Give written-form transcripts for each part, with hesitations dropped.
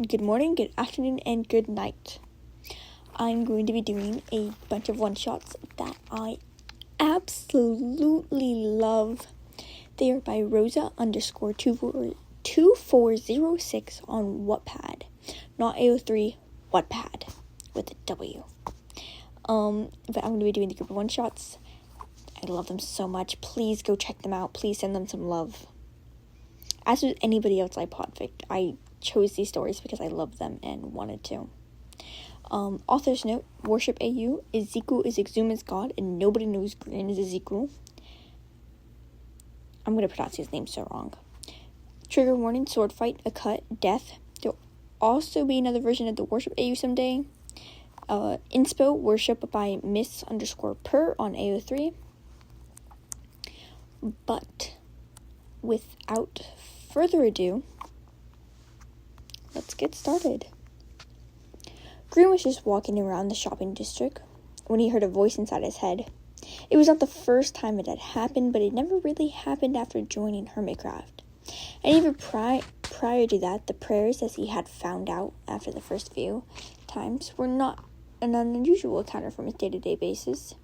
good morning, good afternoon, and good night. I'm going to be doing a bunch of one-shots that I absolutely love. They are by Rosa_2406 on Wattpad. Not AO3, Wattpad with a W. But I'm going to be doing the group of one-shots. I love them so much. Please go check them out. Please send them some love. As with anybody else I podfic, I chose these stories because I love them and wanted to. Author's note, Worship AU, Ezekiel is Exuma's god, and nobody knows Grian is Ezekiel. I'm going to pronounce his name so wrong. Trigger warning, sword fight, a cut, death. There'll also be another version of the Worship AU someday. Inspo, worship by Miss_per on AO3. But without further ado, let's get started. Grian was just walking around the shopping district when he heard a voice inside his head. It was not the first time it had happened, but it never really happened after joining Hermitcraft. And even prior to that, the prayers, as he had found out after the first few times, were not an unusual encounter from his day-to-day basis.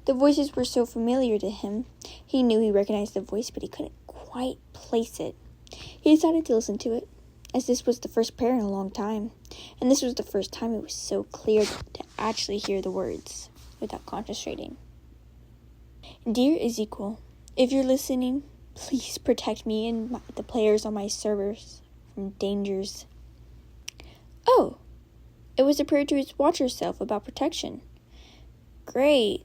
The voices were so familiar to him, he knew he recognized the voice, but he couldn't quite place it. He decided to listen to it, as this was the first prayer in a long time, and this was the first time it was so clear to actually hear the words without concentrating. Dear Ezekiel, if you're listening, please protect me and the players on my servers from dangers. Oh, it was a prayer to his Watcher self about protection. Great.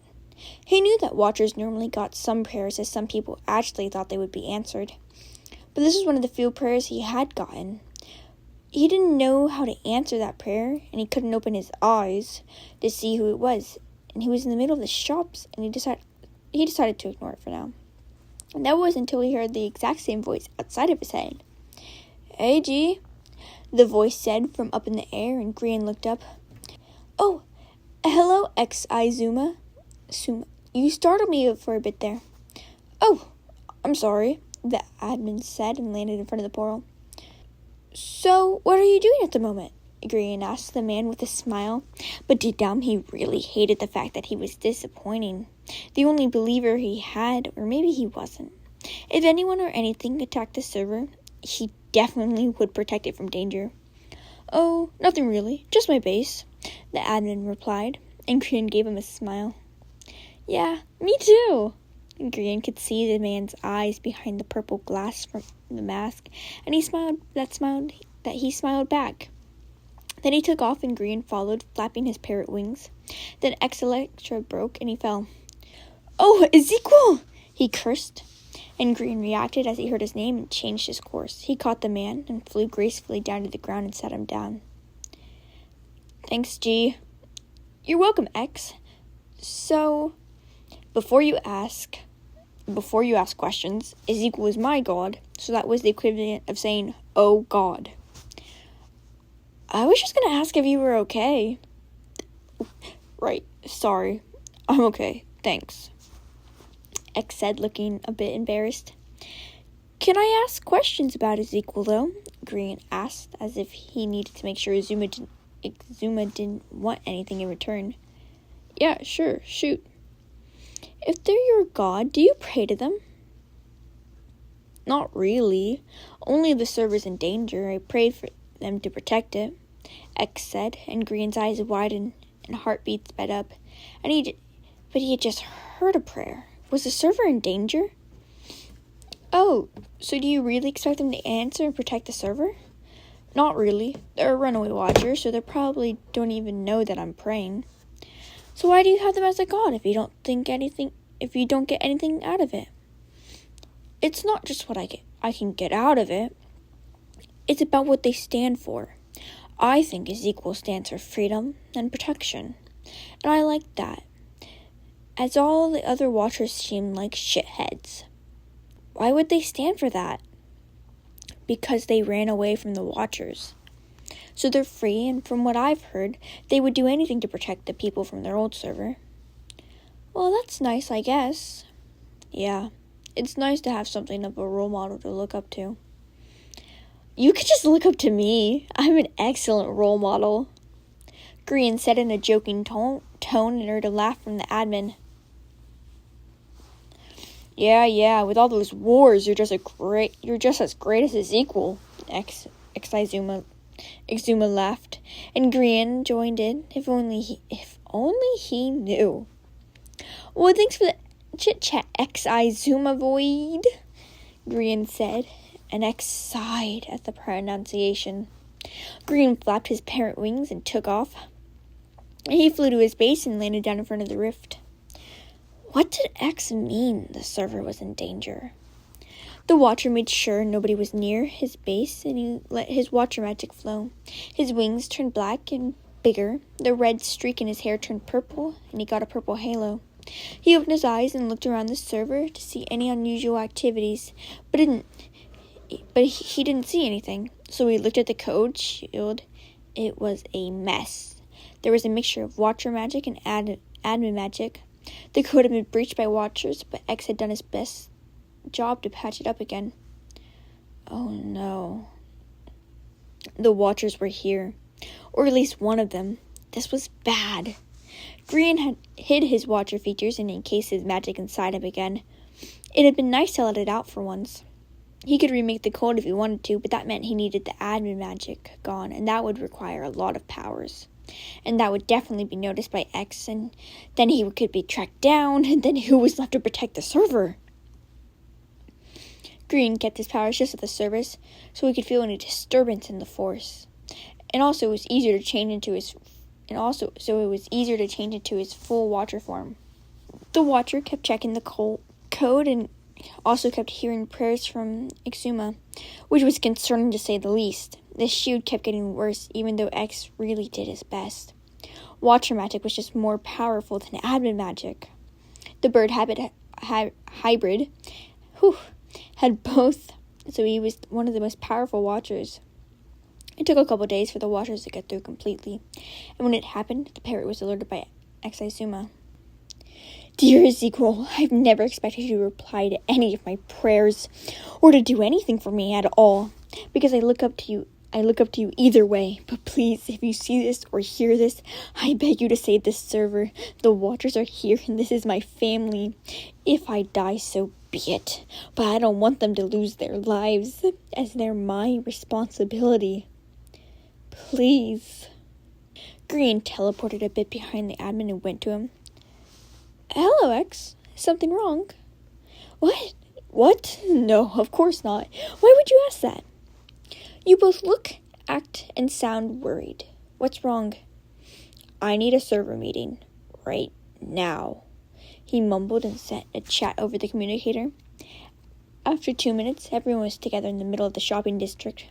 He knew that Watchers normally got some prayers, as some people actually thought they would be answered. But this was one of the few prayers he had gotten. He didn't know how to answer that prayer, and he couldn't open his eyes to see who it was. And he was in the middle of the shops, and he decided to ignore it for now. And that was until he heard the exact same voice outside of his head. Hey, G, the voice said from up in the air, and Grian looked up. Oh, hello, Exuma. You startled me for a bit there. Oh, I'm sorry, the admin said and landed in front of the portal. So, what are you doing at the moment? Grian asked the man with a smile, but deep down he really hated the fact that he was disappointing. The only believer he had, or maybe he wasn't. If anyone or anything attacked the server, he definitely would protect it from danger. Oh, nothing really, just my base, the admin replied, and Grian gave him a smile. Yeah, me too. Grian could see the man's eyes behind the purple glass from the mask, and he smiled back. Then he took off, and Grian followed, flapping his parrot wings. Then Electra broke, and he fell. Oh, Ezekiel! He cursed, and Grian reacted as he heard his name and changed his course. He caught the man and flew gracefully down to the ground and sat him down. Thanks, G. You're welcome, X. So, before you ask questions, Ezekiel is my god, so that was the equivalent of saying, oh god. I was just gonna ask if you were okay. Right, sorry. I'm okay, thanks. X said, looking a bit embarrassed. Can I ask questions about Ezekiel, though? Grian asked, as if he needed to make sure Exuma didn't want anything in return. Yeah, sure, shoot. If they're your god, do you pray to them? Not really. Only if the server's in danger. I pray for them to protect it, X said, and Grian's eyes widened and heartbeat sped up. But he had just heard a prayer. Was the server in danger? Oh, so do you really expect them to answer and protect the server? Not really. They're a runaway watcher, so they probably don't even know that I'm praying. So why do you have them as a god if you don't get anything out of it? It's not just what I can get out of it. It's about what they stand for. I think Ezekiel stands for freedom and protection. And I like that, as all the other watchers seem like shitheads. Why would they stand for that? Because they ran away from the watchers. So they're free, and from what I've heard, they would do anything to protect the people from their old server. Well, that's nice, I guess. Yeah, it's nice to have something of a role model to look up to. You could just look up to me. I'm an excellent role model. Grian said in a joking tone and heard a laugh from the admin. Yeah, with all those wars, you're just as great as his equal, Exuma laughed, and Grian joined in. If only he knew. Well, thanks for the chit-chat, Exuma Void, Grian said, and X sighed at the pronunciation. Grian flapped his parrot wings and took off. He flew to his base and landed down in front of the rift. What did X mean the server was in danger? The Watcher made sure nobody was near his base, and he let his Watcher magic flow. His wings turned black and bigger, the red streak in his hair turned purple, and he got a purple halo. He opened his eyes and looked around the server to see any unusual activities, but he didn't see anything. So he looked at the code shield. It was a mess. There was a mixture of Watcher magic and admin magic. The code had been breached by Watchers, but X had done his best job to patch it up again. Oh no. The Watchers were here. Or at least one of them. This was bad. Grian had hid his Watcher features and encased his magic inside him again. It had been nice to let it out for once. He could remake the code if he wanted to, but that meant he needed the admin magic gone, and that would require a lot of powers. And that would definitely be noticed by X, and then he could be tracked down, and then who was left to protect the server? Grian kept his powers just at the surface, so he could feel any disturbance in the force. And also it was easier to change into his full Watcher form. The Watcher kept checking the code and also kept hearing prayers from Exuma, which was concerning to say the least. The shield kept getting worse, even though X really did his best. Watcher magic was just more powerful than admin magic. The bird hybrid had both, so he was one of the most powerful Watchers. It took a couple days for the Watchers to get through completely, and when it happened, the parrot was alerted by Exuma. Dear Ezekiel, I've never expected you to reply to any of my prayers, or to do anything for me at all, because I look up to you either way. But please, if you see this or hear this, I beg you to save this server. The Watchers are here, and this is my family. If I die, so be it. But I don't want them to lose their lives, as they're my responsibility. Please. Grian teleported a bit behind the admin and went to him. Hello, X. Something wrong? What? No, of course not. Why would you ask that? You both look, act, and sound worried. What's wrong? I need a server meeting. Right now. He mumbled and sent a chat over the communicator. After 2 minutes, everyone was together in the middle of the shopping district.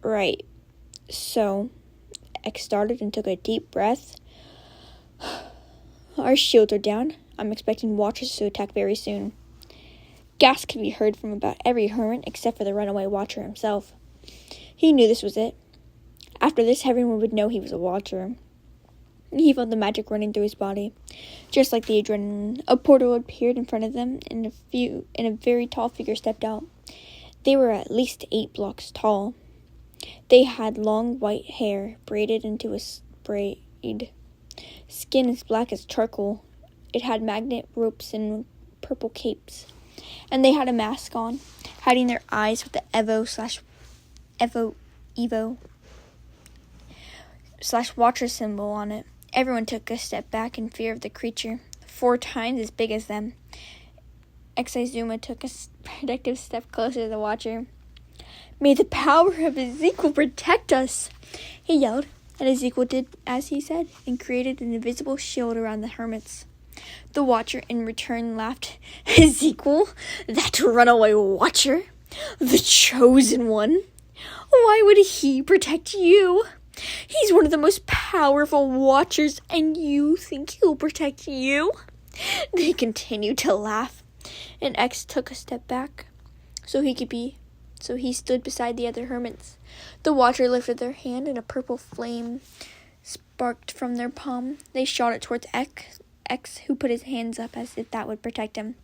Right. So, X started and took a deep breath. Our shields are down. I'm expecting Watchers to attack very soon. Gas could be heard from about every hermit except for the runaway Watcher himself. He knew this was it. After this, everyone would know he was a Watcher. He felt the magic running through his body. Just like the adrenaline, a portal appeared in front of them, and a very tall figure stepped out. They were at least 8 blocks tall. They had long white hair braided into a braid. Skin as black as charcoal. It had magnet ropes and purple capes. And they had a mask on, hiding their eyes with the Evo/Watcher symbol on it. Everyone took a step back in fear of the creature, 4 times as big as them. Exuma took a protective step closer to the Watcher. May the power of Ezekiel protect us, he yelled, and Ezekiel did as he said and created an invisible shield around the hermits. The Watcher in return laughed. Ezekiel, that runaway Watcher, the chosen one. Why would he protect you? He's one of the most powerful Watchers, and you think he'll protect you? They continued to laugh, and X took a step back so he stood beside the other hermits. The Watcher lifted their hand, and a purple flame sparked from their palm. They shot it towards X, who put his hands up as if that would protect him.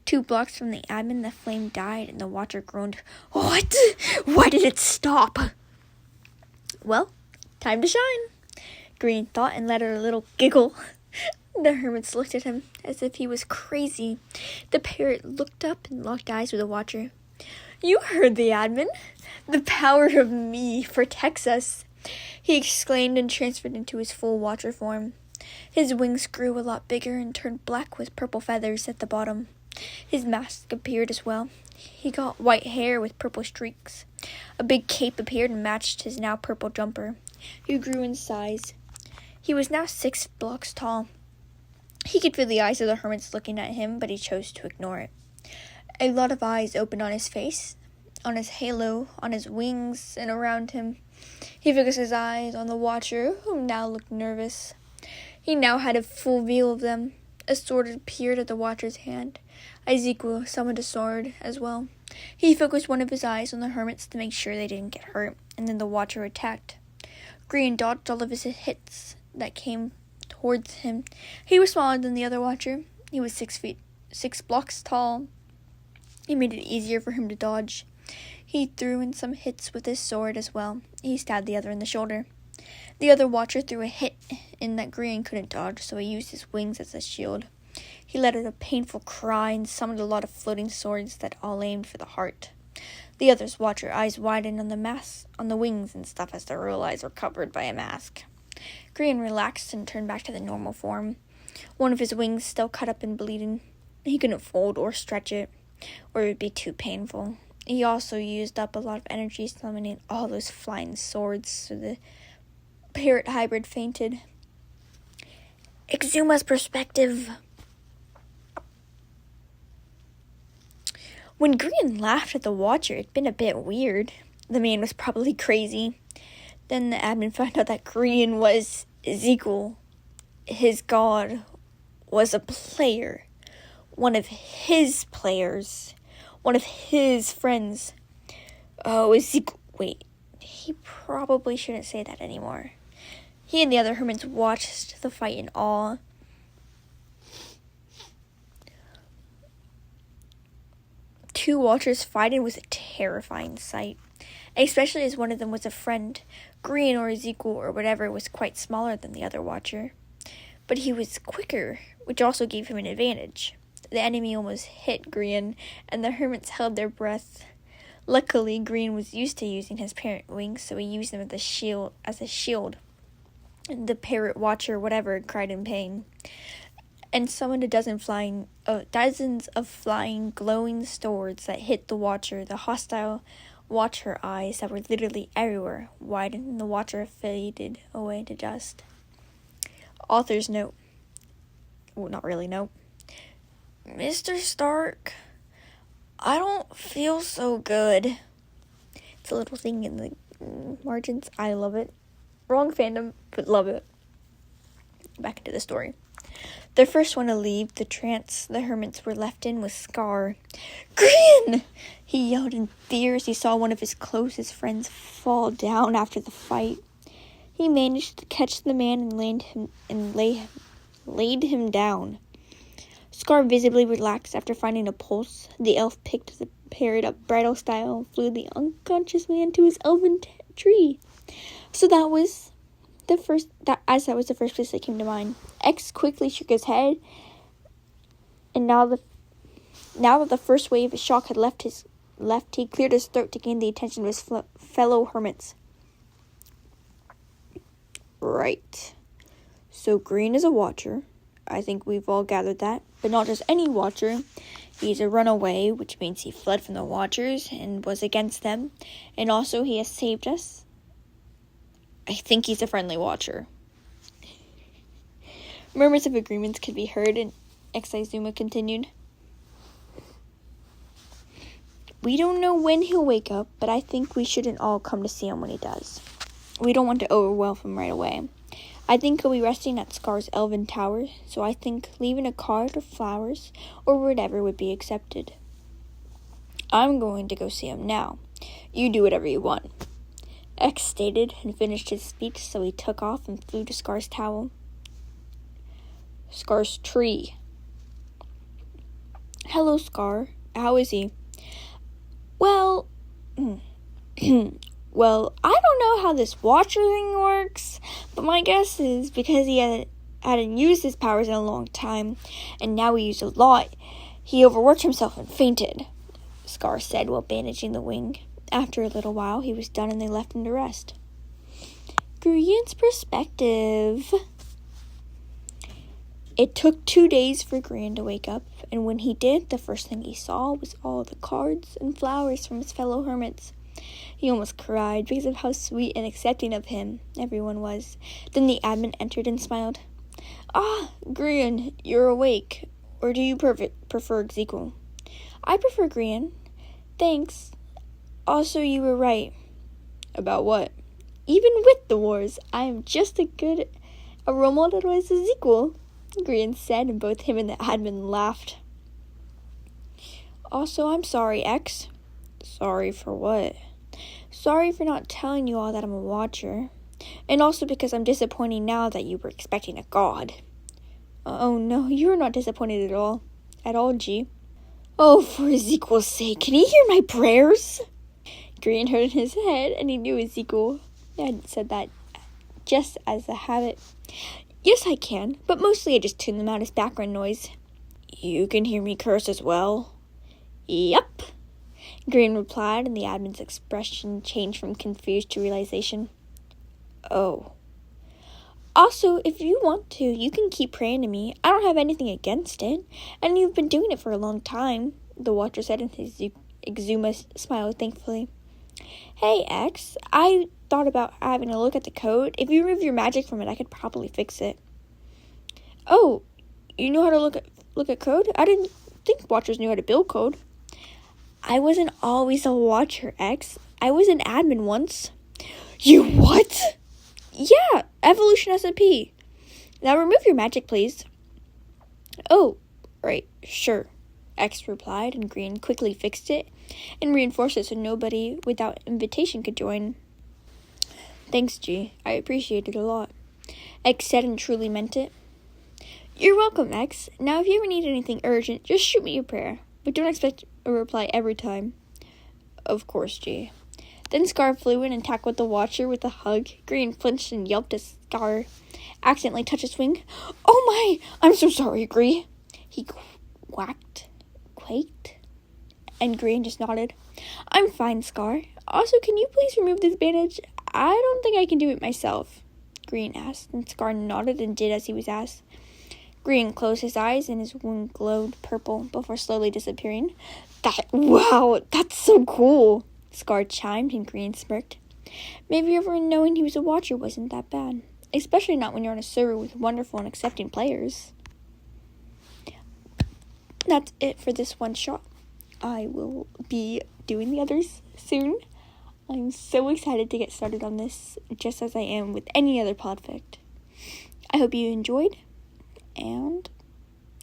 2 blocks from the admin, the flame died, and the watcher groaned, "What? Why did it stop?" "Well, time to shine," Green thought, and let out a little giggle. The hermits looked at him as if he was crazy. The parrot looked up and locked eyes with the watcher. "You heard the admin. The power of me protects us," he exclaimed and transferred into his full watcher form. His wings grew a lot bigger and turned black with purple feathers at the bottom. His mask appeared as well. He got white hair with purple streaks. A big cape appeared and matched his now purple jumper. He grew in size. He was now 6 blocks tall. He could feel the eyes of the hermits looking at him, but he chose to ignore it. A lot of eyes opened on his face, on his halo, on his wings, and around him. He focused his eyes on the watcher, who now looked nervous. He now had a full view of them. A sword appeared at the watcher's hand. Ezekiel summoned a sword as well. He focused one of his eyes on the hermits to make sure they didn't get hurt, and then the watcher attacked. Green dodged all of his hits that came towards him. He was smaller than the other watcher. He was 6 blocks tall. It made it easier for him to dodge. He threw in some hits with his sword as well. He stabbed the other in the shoulder. The other watcher threw a hit in that Green couldn't dodge, so he used his wings as a shield. He let out a painful cry and summoned a lot of floating swords that all aimed for the heart. The other's watcher eyes widened on the wings and stuff as their real eyes were covered by a mask. Green relaxed and turned back to the normal form. One of his wings still cut up and bleeding. He couldn't fold or stretch it, or it would be too painful. He also used up a lot of energy summoning all those flying swords, so the parrot hybrid fainted. Exuma's perspective. When Green laughed at the watcher, it'd been a bit weird. The man was probably crazy. Then the admin found out that Green was Ezekiel. His god was a player. One of his players. One of his friends. Oh, Ezekiel. Wait, he probably shouldn't say that anymore. He and the other hermits watched the fight in awe. Two watchers fighting was a terrifying sight, especially as one of them was a friend. Green or Ezekiel or whatever was quite smaller than the other watcher. But he was quicker, which also gave him an advantage. The enemy almost hit Green, and the hermits held their breath. Luckily, Green was used to using his parrot wings, so he used them as a shield. And the parrot watcher, whatever, cried in pain, and summoned dozens of flying, glowing swords that hit the watcher. The hostile watcher eyes that were literally everywhere widened, and the watcher faded away to dust. Author's note. Well, not really note. Mr. Stark, I don't feel so good. It's a little thing in the margins. I love it. Wrong fandom, but love it. Back into the story. The first one to leave the trance the hermits were left in was Scar. Green! He yelled in fear as he saw one of his closest friends fall down after the fight. He managed to catch the man and laid him down. Scar visibly relaxed after finding a pulse. The elf picked the parrot up bridal style and flew the unconscious man to his elven tree. So that was the first place that came to mind. X quickly shook his head, and now that the first wave of shock had left, he cleared his throat to gain the attention of his fellow hermits. Right. So Green is a watcher. I think we've all gathered that. But not just any watcher. He's a runaway, which means he fled from the watchers and was against them. And also he has saved us. I think he's a friendly watcher. Murmurs of agreements could be heard, and Exizuma continued. We don't know when he'll wake up, but I think we shouldn't all come to see him when he does. We don't want to overwhelm him right away. I think he'll be resting at Scar's elven tower, so I think leaving a card or flowers or whatever would be accepted. I'm going to go see him now. You do whatever you want. X stated and finished his speech, so he took off and flew to Scar's tower. Scar's tree. Hello, Scar. How is he? Well, well, I don't know how this watcher thing works, but my guess is because he hadn't used his powers in a long time, and now he used a lot, he overworked himself and fainted, Scar said while bandaging the wing. After a little while, he was done and they left him to rest. Grian's perspective. It took 2 days for Grian to wake up, and when he did, the first thing he saw was all the cards and flowers from his fellow hermits. He almost cried because of how sweet and accepting of him everyone was. Then the admin entered and smiled. Ah, Grian, you're awake. Or do you prefer Ezekiel? I prefer Grian. Thanks. Also, you were right. About what? Even with the wars, I am just as good a role model as Ezekiel, Grian said, and both him and the admin laughed. Also, I'm sorry, X. Sorry for what? Sorry for not telling you all that I'm a watcher. And also because I'm disappointed now that you were expecting a god. Oh no, you're not disappointed at all. At all, G. Oh, for Ezekiel's sake, can he hear my prayers? Grian heard in his head, and he knew Ezekiel had said that just as a habit. Yes, I can, but mostly I just tune them out as background noise. You can hear me curse as well? Yup, Grian replied, and the admin's expression changed from confused to realization. Oh. Also, if you want to, you can keep praying to me. I don't have anything against it, and you've been doing it for a long time, the watcher said, and his Exuma smiled thankfully. Hey, X, I thought about having a look at the code. If you remove your magic from it, I could probably fix it. Oh, you know how to look at code? I didn't think watchers knew how to build code. I wasn't always a watcher, X. I was an admin once. You what? Yeah, Evolution SMP. Now remove your magic, please. Oh, right, sure, X replied, and Grian quickly fixed it and reinforced it so nobody without invitation could join. Thanks, G. I appreciate it a lot, X said and truly meant it. You're welcome, X. Now, if you ever need anything urgent, just shoot me a prayer, but don't expect a reply every time. Of course, G. Then Scar flew in and tackled the watcher with a hug. Grian flinched and yelped as Scar accidentally touched his wing. Oh my! I'm so sorry, Gree. He quaked, and Grian just nodded. I'm fine, Scar. Also, can you please remove this bandage? I don't think I can do it myself, Grian asked, and Scar nodded and did as he was asked. Grian closed his eyes and his wound glowed purple before slowly disappearing. Wow, that's so cool, Scar chimed and Grian smirked. Maybe everyone knowing he was a watcher wasn't that bad, especially not when you're on a server with wonderful and accepting players. That's it for this one shot. I will be doing the others soon. I'm so excited to get started on this, just as I am with any other podfic. I hope you enjoyed, and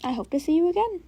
I hope to see you again.